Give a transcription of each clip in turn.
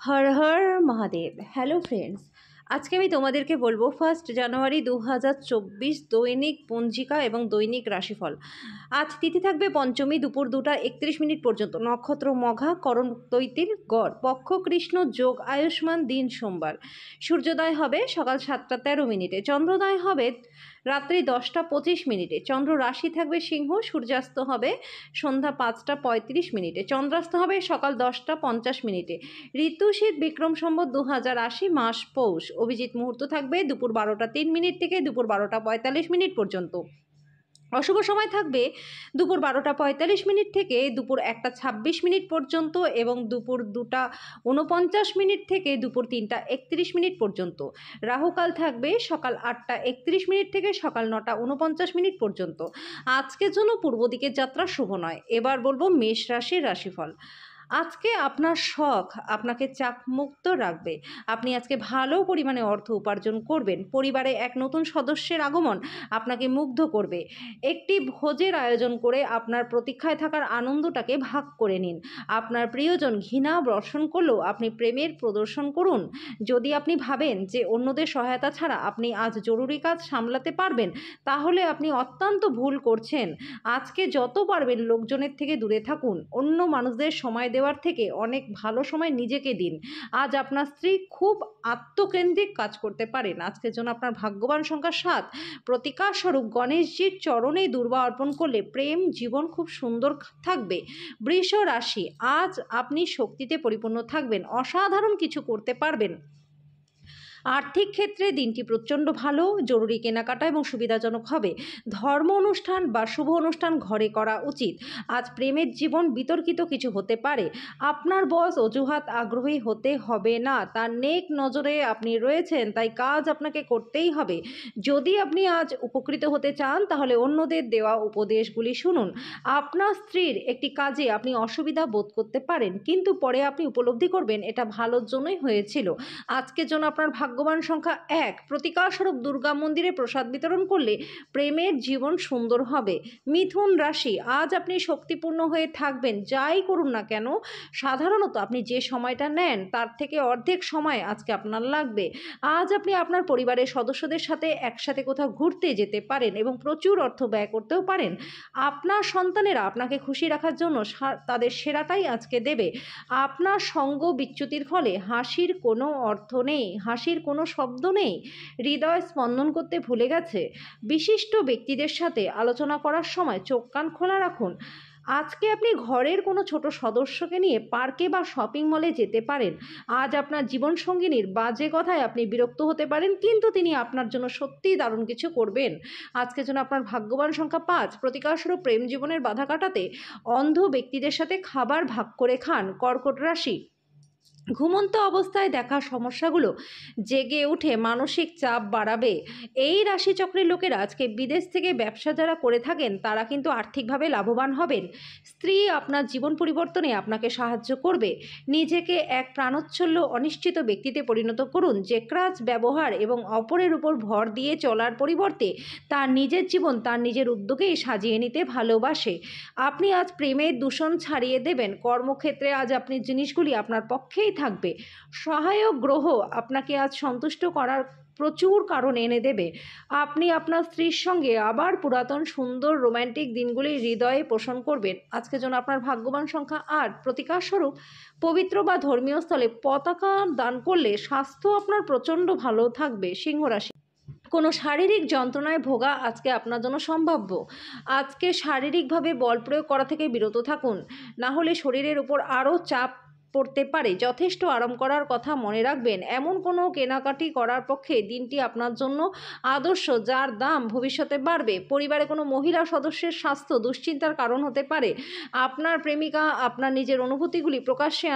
Har Har Mahadev. Hello friends, আজকে আমি তোমাদেরকে বলবো 1 জানুয়ারি 2024 দৈনিক পঞ্জিকা এবং দৈনিক রাশিফল। আজ তিথি থাকবে পঞ্চমী দুপুর 2:31 পর্যন্ত, নক্ষত্র মঘা, করণ তৈতিল, গড়, পক্ষ কৃষ্ণ, যোগ আয়ুষ্মান, দিন সোমবার। সূর্যোদয় হবে সকাল 7:13, চন্দ্রোদয় হবে রাত্রি 10:25, চন্দ্র রাশি থাকবে সিংহ, সূর্যাস্ত হবে সন্ধ্যা 5:35, চন্দ্রাস্ত হবে সকাল 10:50। ঋতু শীত, বিক্রম সম্বত 2080, মাস পৌষ। অভিজিৎ মুহূর্ত থাকবে দুপুর 12:03 থেকে দুপুর 12:45 পর্যন্ত। অশুভ সময় থাকবে দুপুর 12:45 থেকে দুপুর 1:26 পর্যন্ত এবং দুপুর 2:49 থেকে দুপুর 3:31 পর্যন্ত। রাহুকাল থাকবে সকাল 8:31 থেকে সকাল 9:49 পর্যন্ত। আজকের জন্য পূর্ব দিকের যাত্রা শুভ নয়। এবার বলবো মেষ রাশির রাশিফল। আজকে আপনার শখ আপনাকে চাপমুক্ত রাখবে। আপনি আজকে ভালো পরিমাণে অর্থ উপার্জন করবেন। পরিবারে এক নতুন সদস্যের আগমন আপনাকে মুগ্ধ করবে। একটি ভোজের আয়োজন করে আপনার প্রতীক্ষায় থাকার আনন্দটাকে ভাগ করে নিন। আপনার প্রিয়জন ঘৃণা বর্ষণ করলেও আপনি প্রেমের প্রদর্শন করুন। যদি আপনি ভাবেন যে অন্যদের সহায়তা ছাড়া আপনি আজ জরুরি কাজ সামলাতে পারবেন, তাহলে আপনি অত্যন্ত ভুল করছেন। আজকে যত পারবেন লোকজনের থেকে দূরে থাকুন। অন্য মানুষদের সময় দেওয়ার থেকে অনেক ভালো সময় নিজেকে দিন। আজ আপনার স্ত্রী খুব আত্মকেন্দ্রিক কাজ করতে পারেন। আজকের জন্য আপনার ভাগ্যবান সংখ্যা 7। প্রতিকার স্বরূপ গণেশজির চরণে দুর্বা অর্পণ করলে প্রেম জীবন খুব সুন্দর থাকবে। বৃষ রাশি, আজ আপনি শক্তিতে পরিপূর্ণ থাকবেন, অসাধারণ কিছু করতে পারবেন। আর্থিক ক্ষেত্রে দিনটি প্রচণ্ড ভালো, জরুরি কেনাকাটা এবং সুবিধাজনক হবে। ধর্ম অনুষ্ঠান বা শুভ অনুষ্ঠান ঘরে করা উচিত। আজ প্রেমের জীবন বিতর্কিত কিছু হতে পারে। আপনার বস অজুহাত আগ্রহী হতে হবে না, তার নেক নজরে আপনি রয়েছেন, তাই কাজ আপনাকে করতেই হবে। যদি আপনি আজ উপকৃত হতে চান তাহলে অন্যদের দেওয়া উপদেশগুলি শুনুন। আপনার স্ত্রীর একটি কাজে আপনি অসুবিধা বোধ করতে পারেন, কিন্তু পরে আপনি উপলব্ধি করবেন এটা ভালোর জন্যই হয়েছিল। আজকের জন্য আপনার ভাগ্যবান সংখ্যা 1। প্রতিকার স্বরূপ দুর্গা মন্দিরে প্রসাদ বিতরণ করলে প্রেমের জীবন সুন্দর হবে। মিথুন রাশি, আজ আপনি শক্তিপূর্ণ হয়ে থাকবেন। যাই করুন না কেন, সাধারণত আপনি যে সময়টা নেন তার থেকে অর্ধেক সময় আজকে আপনার লাগবে। আজ আপনি আপনার পরিবারের সদস্যদের সাথে একসাথে কোথাও ঘুরতে যেতে পারেন এবং প্রচুর অর্থ ব্যয় করতেও পারেন। আপনার সন্তানেরা আপনাকে খুশি রাখার জন্য তাদের সেরাটাই আজকে দেবে। আপনার সঙ্গ বিচ্যুতির ফলে হাসির কোনো অর্থ নেই, হাসির কোনো শব্দ নেই। হৃদয় স্পন্দন করতে ভুলে গেছে। বিশিষ্ট ব্যক্তিদের সাথে আলোচনা করার সময় চোখ কান খোলা রাখুন। আজকে আপনি ঘরের কোনো ছোট সদস্যকে নিয়ে পার্কে বা শপিং মলে যেতে পারেন। আজ আপনার জীবনসঙ্গিনীর বাজে কথায় আপনি বিরক্ত হতে পারেন, কিন্তু তিনি আপনার জন্য সত্যিই দারুণ কিছু করবেন। আজকের জন্য আপনার ভাগ্যবান সংখ্যা 5। প্রতিকারস্বরূপ প্রেম জীবনের বাধা কাটাতে অন্ধ ব্যক্তিদের সাথে খাবার ভাগ করে খান। কর্কট রাশি, ঘুমন্ত অবস্থায় দেখা সমস্যাগুলো জেগে উঠে মানসিক চাপ বাড়াবে। এই রাশিচক্রের লোকেরা আজকে বিদেশ থেকে ব্যবসা যারা করে থাকেন তারা কিন্তু আর্থিকভাবে লাভবান হবেন। স্ত্রী আপনার জীবন পরিবর্তনে আপনাকে সাহায্য করবে। নিজেকে এক প্রাণোচ্ছল্য অনিশ্চিত ব্যক্তিতে পরিণত করুন যে ক্রাচ ব্যবহার এবং অপরের উপর ভর দিয়ে চলার পরিবর্তে তার নিজের জীবন তার নিজের উদ্যোগেই সাজিয়ে নিতে ভালোবাসে। আপনি আজ প্রেমের দূষণ ছাড়িয়ে দেবেন। কর্মক্ষেত্রে আজ আপনি জিনিসগুলি আপনার পক্ষেই থাকবে। সহায়ক গ্রহ আপনাকে আজ সন্তুষ্ট করার প্রচুর কারণ এনে দেবে। আপনি আপনার স্ত্রীর সঙ্গে আবার পুরাতন সুন্দর রোম্যান্টিক দিনগুলি হৃদয়ে পোষণ করবেন। আজকের জন্য আপনার ভাগ্যবান সংখ্যা 8। প্রতিকার স্বরূপ পবিত্র বা ধর্মীয় স্থলে পতাকা দান করলে স্বাস্থ্য আপনার প্রচণ্ড ভালো থাকবে। সিংহ রাশি, কোনো শারীরিক যন্ত্রণায় ভোগা আজকে আপনার জন্য সম্ভাব্য। আজকে শারীরিকভাবে বল প্রয়োগ করা থেকে বিরত থাকুন, না হলে শরীরের উপর আরও চাপ পড়তে পারে। যথেষ্ট আরাম করার কথা মনে রাখবেন। এমন কোনো কেনাকাটি করার পক্ষে দিনটি আপনার জন্য আদর্শ যার দাম ভবিষ্যতে বাড়বে। পরিবারে কোনো মহিলা সদস্যের স্বাস্থ্য দুশ্চিন্তার কারণ হতে পারে। আপনার প্রেমিকা আপনার নিজের অনুভূতিগুলি প্রকাশ্যে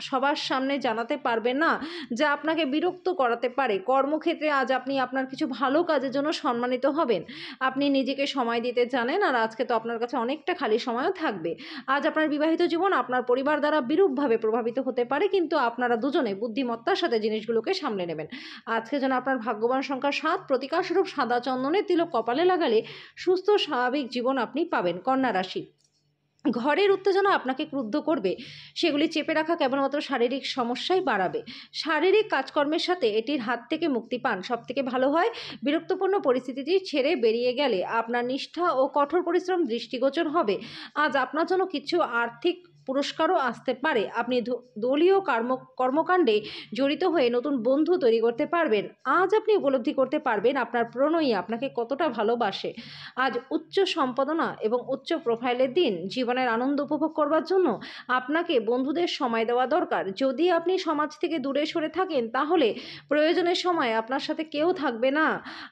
সবার সামনে জানাতে পারবে না, যা আপনাকে বিরক্ত করাতে পারে। কর্মক্ষেত্রে আজ আপনি আপনার কিছু ভালো কাজের জন্য সম্মানিত হবেন। আপনি নিজেকে সময় দিতে জানেন, আর আজকে তো আপনার কাছে অনেকটা খালি সময়ও থাকবে। আজ আপনার বিবাহিত জীবন আপনার পরিবার দ্বারা বিরূপভাবে প্রভাবিত হতে পারে, কিন্তু আপনারা দুজনে বুদ্ধিমত্তার সাথে জিনিসগুলোকে সামলে নেবেন। আজকে যেন আপনার ভাগ্যবান সংখ্যা 7। প্রতিকার স্বরূপ সাদা চন্দনের তিলক কপালে লাগালে সুস্থ স্বাভাবিক জীবন আপনি পাবেন। কন্যা রাশি, ঘরের উত্তেজনা আপনাকে ক্রুদ্ধ করবে, সেগুলি চেপে রাখা কেবলমাত্র শারীরিক সমস্যাই বাড়াবে। শারীরিক কাজকর্মের সাথে এটির হাত থেকে মুক্তি পান সবথেকে ভালো হয়। বিরক্তপূর্ণ পরিস্থিতিটি ছেড়ে বেরিয়ে গেলে আপনার নিষ্ঠা ও কঠোর পরিশ্রম দৃষ্টিগোচর হবে। আজ আপনার জন্য কিছু আর্থিক পুরস্কারও আসতে পারে। আপনি দলীয় কর্মকাণ্ডে জড়িত হয়ে নতুন বন্ধু তৈরি করতে পারবেন। আজ আপনি উপলব্ধি করতে পারবেন আপনার প্রণয়ী আপনাকে কতটা ভালোবাসে। আজ উচ্চ সম্পাদনা এবং উচ্চ প্রোফাইলের দিন। জীবনের আনন্দ উপভোগ করবার জন্য আপনাকে বন্ধুদের সময় দেওয়া দরকার। যদি আপনি সমাজ থেকে দূরে সরে থাকেন, তাহলে প্রয়োজনের সময় আপনার সাথে কেউ থাকবে না।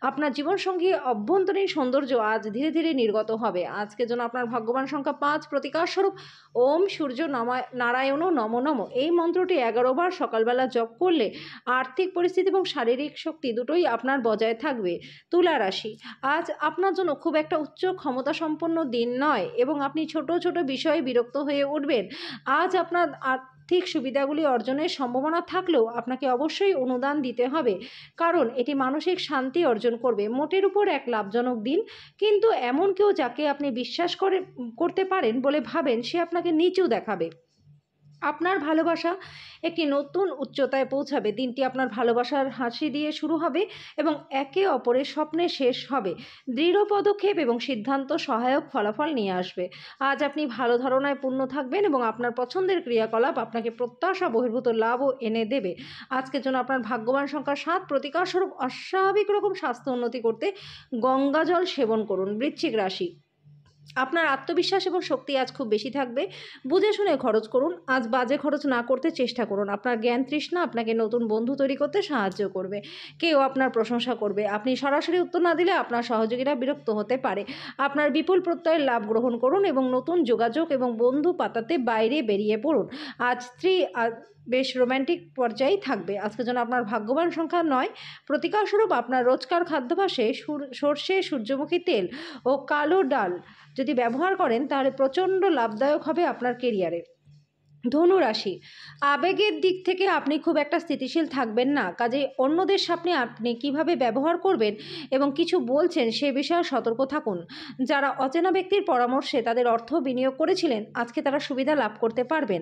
আপনার জীবনসঙ্গী অভ্যন্তরীণ সৌন্দর্য আজ ধীরে ধীরে নির্গত হবে। আজকের জন্য আপনার ভাগ্যবান সংখ্যা ৫। প্রতিকার স্বরূপ ওম সূর্য নারায়ণ নমো নমঃ এই মন্ত্রটি ১১ বার সকালবেলা জপ করলে আর্থিক পরিস্থিতি এবং শারীরিক শক্তি দুটোই আপনার বজায় থাকবে। তুলা রাশি, আজ আপনার জন্য খুব একটা উচ্চ ক্ষমতা সম্পন্ন দিন নয় এবং আপনি ছোট ছোট বিষয়ে বিরক্ত হয়ে উঠবেন। আজ আপনার আর্থিক সুবিধাগুলি অর্জনের সম্ভাবনা থাকলেও আপনাকে অবশ্যই অনুদান দিতে হবে, কারণ এটি মানসিক শান্তি অর্জন করবে। মোটের উপর এক লাভজনক দিন, কিন্তু এমন কেউ যাকে আপনি বিশ্বাস করতে পারেন বলে ভাবেন, সে আপনাকে নিচু দেখাবে। আপনার ভালোবাসা একটি নতুন উচ্চতায় পৌঁছাবে। দিনটি আপনার ভালোবাসার হাসি দিয়ে শুরু হবে এবং একে অপরের স্বপ্নে শেষ হবে। দৃঢ় পদক্ষেপ এবং সিদ্ধান্ত সহায়ক ফলাফল নিয়ে আসবে। আজ আপনি ভালো ধারণায় পূর্ণ থাকবেন এবং আপনার পছন্দের ক্রিয়াকলাপ আপনাকে প্রত্যাশা বহির্ভূত লাভও এনে দেবে। আজকের জন্য আপনার ভাগ্যবান সংখ্যা ৭। প্রতিকার স্বরূপ অস্বাভাবিক রকম স্বাস্থ্য উন্নতি করতে গঙ্গা জল সেবন করুন। বৃশ্চিক রাশি, আপনার আত্মবিশ্বাস এবং শক্তি আজ খুব বেশি থাকবে। বুঝে শুনে খরচ করুন। আজ বাজে খরচ না করতে চেষ্টা করুন। আপনার জ্ঞান তৃষ্ণা আপনাকে নতুন বন্ধু তৈরি করতে সাহায্য করবে। কেউ আপনার প্রশংসা করবে। আপনি সরাসরি উত্তর না দিলে আপনার সহযোগীরা বিরক্ত হতে পারে। আপনার বিপুল প্রত্যয়ের লাভ গ্রহণ করুন এবং নতুন যোগাযোগ এবং বন্ধু পাতাতে বাইরে বেরিয়ে পড়ুন। আজ স্ত্রী বেশ রোম্যান্টিক পর্যায়েই থাকবে। আজকের জন্য আপনার ভাগ্যবান সংখ্যা ৯। প্রতিকার স্বরূপ আপনার রোজকার খাদ্যাভ্যাসে সর্ষে, সূর্যমুখী তেল ও কালো ডাল যদি ব্যবহার করেন, তাহলে প্রচণ্ড লাভদায়ক হবে আপনার কেরিয়ারে। ধনু রাশি, আবেগের দিক থেকে আপনি খুব একটা স্থিতিশীল থাকবেন না। কাজেই অন্যদের সামনে আপনি কিভাবে ব্যবহার করবেন এবং কিছু বলছেন সে বিষয়ে সতর্ক থাকুন। যারা অচেনা ব্যক্তির পরামর্শে তাদের অর্থ বিনিয়োগ করেছিলেন, আজকে তারা সুবিধা লাভ করতে পারবেন।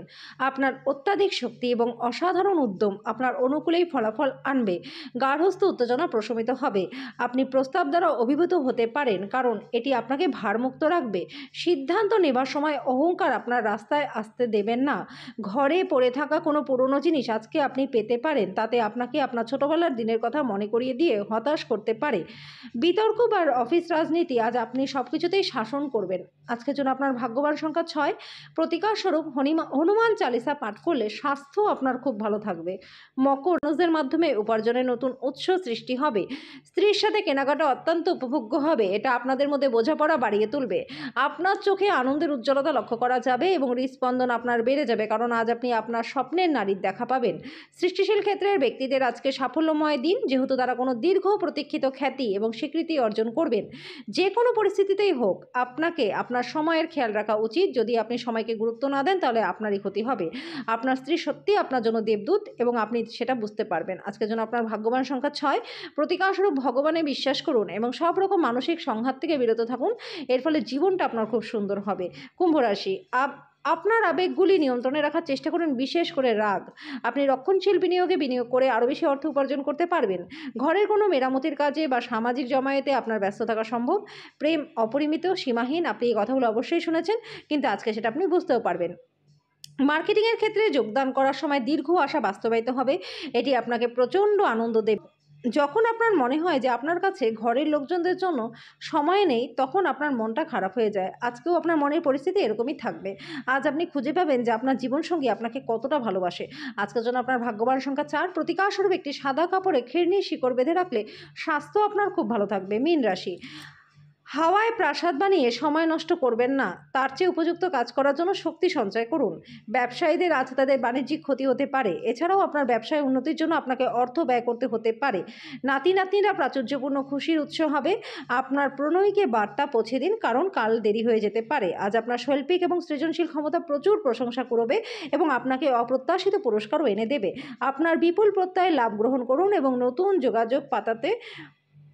আপনার অত্যাধিক শক্তি এবং অসাধারণ উদ্যম আপনার অনুকূলেই ফলাফল আনবে। গার্হস্থ্য উত্তেজনা প্রশমিত হবে। আপনি প্রস্তাব দ্বারা অভিভূত হতে পারেন, কারণ এটি আপনাকে ভারমুক্ত রাখবে। সিদ্ধান্ত নেবার সময় অহংকার আপনার রাস্তায় আসতে দেবেন না। ঘরে পড়ে থাকা কোনো পুরনো জিনিস আজকে আপনি পেতে পারেন, তাতে আপনাকে আপনার ছোটোবেলার দিনের কথা মনে করিয়ে দিয়ে হতাশ করতে পারে। বিতর্ক বা অফিস রাজনীতি আজ আপনি সব কিছুতেই শাসন করবেন। আজকের জন্য আপনার ভাগ্যবান সংখ্যা ৬। প্রতিকার স্বরূপ হনুমান চালিসা পাঠ করলে স্বাস্থ্য আপনার খুব ভালো থাকবে। মকর, মানুষদের মাধ্যমে উপার্জনের নতুন উৎস সৃষ্টি হবে। স্ত্রীর সাথে কেনাকাটা অত্যন্ত উপভোগ্য হবে। এটা আপনাদের মধ্যে বোঝাপড়া বাড়িয়ে তুলবে। আপনার চোখে আনন্দের উজ্জ্বলতা লক্ষ্য করা যাবে এবং হৃদস্পন্দন আপনার বেড়ে যাবে, কারণ আজ আপনি আপনার স্বপ্নের নারীর দেখা পাবেন। সৃষ্টিশীল ক্ষেত্রের ব্যক্তিদের আজকে সাফল্যময় দিন, যেহেতু তারা কোনো দীর্ঘ প্রতীক্ষিত খ্যাতি এবং স্বীকৃতি অর্জন করবেন। যে কোনো পরিস্থিতিতেই হোক, আপনাকে আপনার সময়ের খেয়াল রাখা উচিত। যদি আপনি সময়কে গুরুত্ব না দেন, তাহলে আপনারই ক্ষতি হবে। আপনার স্ত্রী সত্যিই আপনার জন্য দেবদূত এবং আপনি সেটা বুঝতে পারবেন। আজকের জন্য আপনার ভাগ্যবান সংখ্যা ৬। প্রতিকার স্বরূপ ভগবানে বিশ্বাস করুন এবং সব রকম মানসিক সংঘাত থেকে বিরত থাকুন। এর ফলে জীবনটা আপনার খুব সুন্দর হবে। কুম্ভ রাশি, আপনার আবেগগুলি নিয়ন্ত্রণে রাখার চেষ্টা করুন, বিশেষ করে রাগ। আপনি রক্ষণশীল বিনিয়োগ করে আরও বেশি অর্থ উপার্জন করতে পারবেন। ঘরের কোনো মেরামতির কাজে বা সামাজিক জমায়েতে আপনার ব্যস্ত থাকা সম্ভব। প্রেম অপরিমিত, সীমাহীন। আপনি এই কথাগুলো অবশ্যই শুনেছেন, কিন্তু আজকে সেটা আপনি বুঝতেও পারবেন। মার্কেটিংয়ের ক্ষেত্রে যোগদান করার সময় দীর্ঘ আশা বাস্তবায়িত হবে। এটি আপনাকে প্রচণ্ড আনন্দ দেবে। যখন আপনার মনে হয় যে আপনার কাছে ঘরের লোকজনদের জন্য সময় নেই, তখন আপনার মনটা খারাপ হয়ে যায়। আজকেও আপনার মনের পরিস্থিতি এরকমই থাকবে। আজ আপনি খুঁজে পাবেন যে আপনার জীবনসঙ্গী আপনাকে কতটা ভালোবাসে। আজকের জন্য আপনার ভাগ্যবান সংখ্যা ৪। প্রতিকার স্বরূপ একটি সাদা কাপড়ে ঘিরনির শিকড় বেঁধে রাখলে স্বাস্থ্য আপনার খুব ভালো থাকবে। মীন রাশি, হাওয়ায় প্রাসাদ বানিয়ে সময় নষ্ট করবেন না। তার চেয়ে উপযুক্ত কাজ করার জন্য শক্তি সঞ্চয় করুন। ব্যবসায়ীদের আজ তাদের বাণিজ্যিক ক্ষতি হতে পারে। এছাড়াও আপনার ব্যবসায় উন্নতির জন্য আপনাকে অর্থ ব্যয় করতে হতে পারে। নাতি নাতনিরা প্রাচুর্যপূর্ণ খুশির উৎস হবে। আপনার প্রণয়ীকে বার্তা পৌঁছে দিন, কারণ কাল দেরি হয়ে যেতে পারে। আজ আপনার শৈল্পিক এবং সৃজনশীল ক্ষমতা প্রচুর প্রশংসা করবে এবং আপনাকে অপ্রত্যাশিত পুরস্কারও এনে দেবে। আপনার বিপুল প্রত্যয়ে লাভ গ্রহণ করুন এবং নতুন যোগাযোগ পাতাতে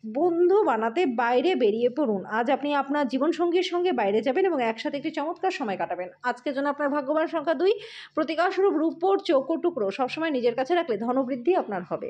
বন্ধু বানাতে বাইরে বেরিয়ে পড়ুন। আজ আপনি আপনার জীবনসঙ্গীর সঙ্গে বাইরে যাবেন এবং একসাথে একটি চমৎকার সময় কাটাবেন। আজকের জন্য আপনার ভাগ্যবান সংখ্যা ২, প্রতিকারস্বরূপ রূপোর চৌকো টুকরো সবসময় নিজের কাছে রাখলে ধনবৃদ্ধি আপনার হবে।